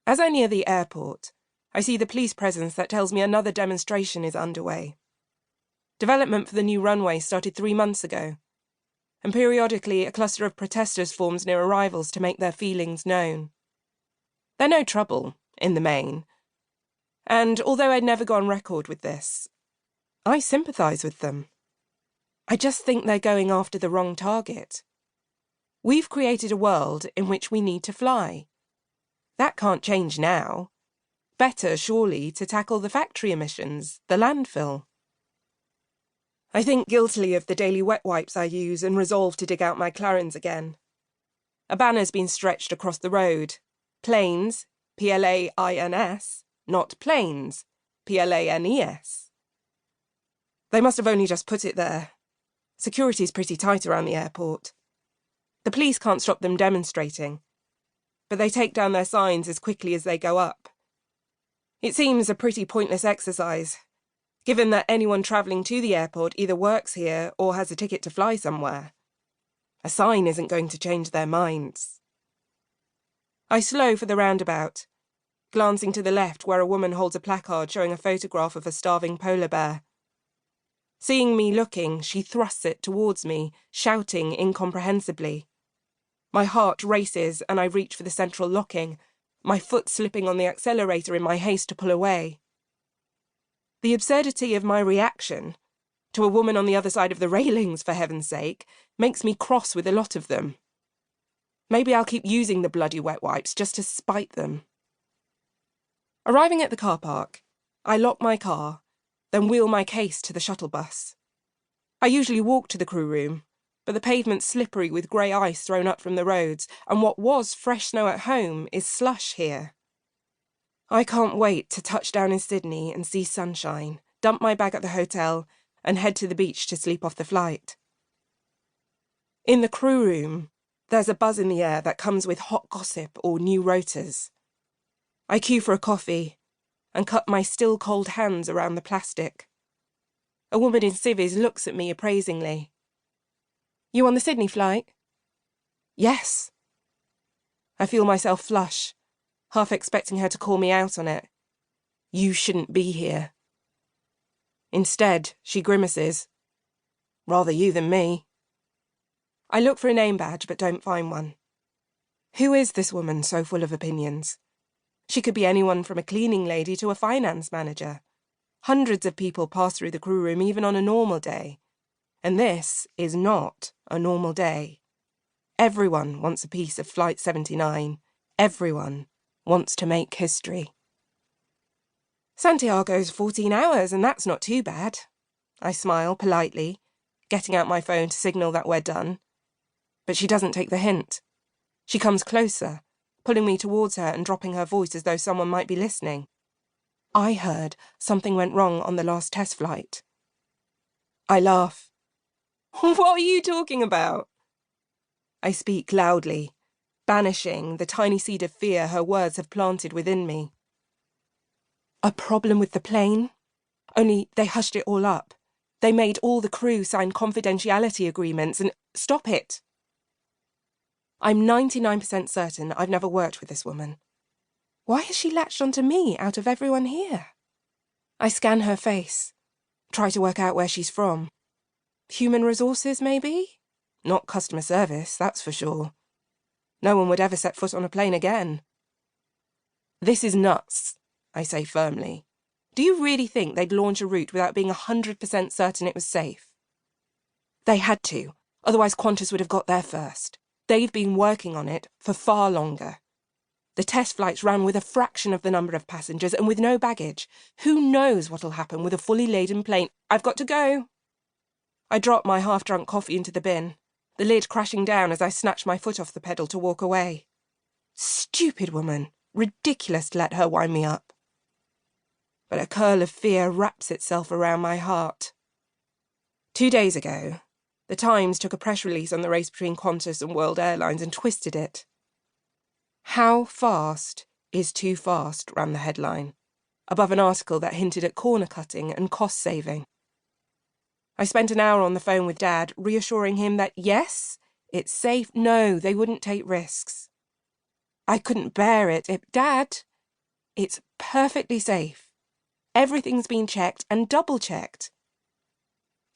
As I near the airport, I see the police presence that tells me another demonstration is underway. Development for the new runway started 3 months ago, and periodically a cluster of protesters forms near arrivals to make their feelings known. They're no trouble, in the main, and although I'd never go on record with this, I sympathise with them. I just think they're going after the wrong target. We've created a world in which we need to fly. That can't change now. Better, surely, to tackle the factory emissions, the landfill. I think guiltily of the daily wet wipes I use and resolve to dig out my clarins again. A banner's been stretched across the road. Planes, Plains, not planes, Planes. They must have only just put it there. Security's pretty tight around the airport. The police can't stop them demonstrating, but they take down their signs as quickly as they go up. It seems a pretty pointless exercise, given that anyone travelling to the airport either works here or has a ticket to fly somewhere. A sign isn't going to change their minds. I slow for the roundabout, glancing to the left where a woman holds a placard showing a photograph of a starving polar bear. Seeing me looking, she thrusts it towards me, shouting incomprehensibly. My heart races and I reach for the central locking, my foot slipping on the accelerator in my haste to pull away. The absurdity of my reaction, to a woman on the other side of the railings for heaven's sake, makes me cross with a lot of them. Maybe I'll keep using the bloody wet wipes just to spite them. Arriving at the car park, I lock my car, then wheel my case to the shuttle bus. I usually walk to the crew room, but the pavement's slippery with grey ice thrown up from the roads, and what was fresh snow at home is slush here. I can't wait to touch down in Sydney and see sunshine, dump my bag at the hotel, and head to the beach to sleep off the flight. In the crew room, there's a buzz in the air that comes with hot gossip or new rotors. I queue for a coffee and cup my still cold hands around the plastic. A woman in civvies looks at me appraisingly. "You on the Sydney flight?" "Yes." I feel myself flush, half expecting her to call me out on it. "You shouldn't be here." Instead, she grimaces. "Rather you than me." I look for a name badge but don't find one. Who is this woman so full of opinions? She could be anyone from a cleaning lady to a finance manager. Hundreds of people pass through the crew room even on a normal day. And this is not a normal day. Everyone wants a piece of Flight 79. Everyone wants to make history. Santiago's 14 hours, and that's not too bad. I smile politely, getting out my phone to signal that we're done. But she doesn't take the hint. She comes closer, pulling me towards her and dropping her voice as though someone might be listening. "I heard something went wrong on the last test flight." I laugh. "What are you talking about?" I speak loudly, banishing the tiny seed of fear her words have planted within me. "A problem with the plane? Only they hushed it all up. They made all the crew sign confidentiality agreements and— Stop it! I'm 99% certain I've never worked with this woman. Why has she latched onto me out of everyone here? I scan her face, try to work out where she's from. Human resources, maybe? Not customer service, that's for sure. No one would ever set foot on a plane again. "This is nuts," I say firmly. "Do you really think they'd launch a route without being 100% certain it was safe?" "They had to, otherwise Qantas would have got there first. They've been working on it for far longer. The test flights ran with a fraction of the number of passengers and with no baggage. Who knows what'll happen with a fully laden plane? I've got to go." I drop my half-drunk coffee into the bin, the lid crashing down as I snatch my foot off the pedal to walk away. Stupid woman. Ridiculous to let her wind me up. But a curl of fear wraps itself around my heart. 2 days ago, the Times took a press release on the race between Qantas and World Airlines and twisted it. "How fast is too fast," ran the headline, above an article that hinted at corner cutting and cost saving. I spent an hour on the phone with Dad, reassuring him that yes, it's safe, no, they wouldn't take risks. I couldn't bear it. Dad, It's perfectly safe. Everything's been checked and double-checked.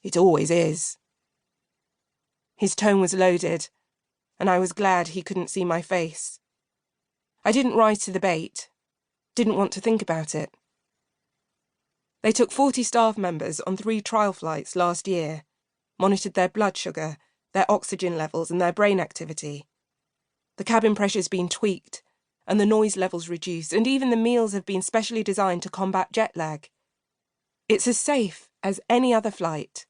It always is. His tone was loaded, and I was glad he couldn't see my face. I didn't rise to the bait. Didn't want to think about it. They took 40 staff members on 3 trial flights last year, monitored their blood sugar, their oxygen levels and their brain activity. The cabin pressure's been tweaked, and the noise levels reduced, and even the meals have been specially designed to combat jet lag. It's as safe as any other flight.